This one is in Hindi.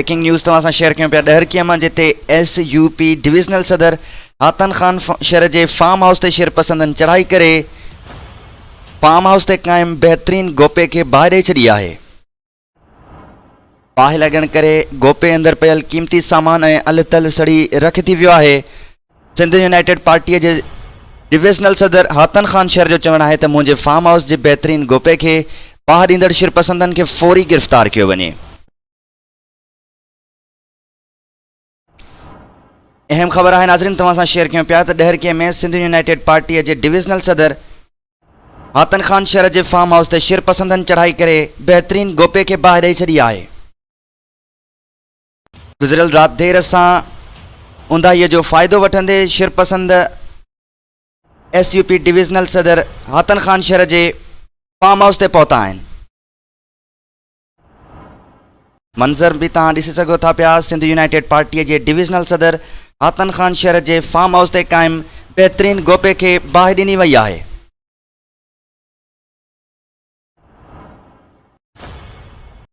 ब्रेकिंग न्यूज़ तव्हां शेयर कयूं पिया। ॾहरकीअ मां जिते SUP डिविज़नल सदर हातन खान शहर जे फार्म हाउस ते शिरपसंदनि चढ़ाई करे फार्म हाउस ते क़ाइम बहितरीन गोपे खे बाहि ॾेई छॾी आहे। बाहि लॻण करे गोपे अंदर पियल क़ीमती सामान ऐं अल तल सड़ी रख थी वियो आहे। सिंध यूनाइटेड पार्टीअ जे डिविज़नल सदर हातन खान शहर जो चवणु आहे त मुंहिंजे फार्म हाउस जे बहितरीन गोपे खे बाहि ॾींदड़ शिरपसंदनि खे फौरी गिरफ़्तार कयो वञे। अहम ख़बर आहे नाज़रीन, तव्हां सां शेयर कयूं पिया त ॾहरकीअ में सिंध यूनाइटेड पार्टीअ जे डिविज़नल सदर हातन खान शहर जे फार्म हाउस ते शिरपसंदनि चढ़ाई करे बहितरीन गोपे खे बाहि ॾेई छॾी आहे। गुज़िरियल राति देर सां उंधाईअ जो फ़ाइदो वठंदे शिरपसंद SUP डिविज़नल सदर हातन खान शहर जे फार्म हाउस ते पहुता आहिनि। मंज़र भी तव्हां ॾिसी सघो था पिया। सिंध यूनाइटेड पार्टीअ जे डिविज़नल सदर हातन खान शहर जे फार्म हाउस ते क़ाइम बहितरीन गोपे खे बाहि ॾिनी वई आहे।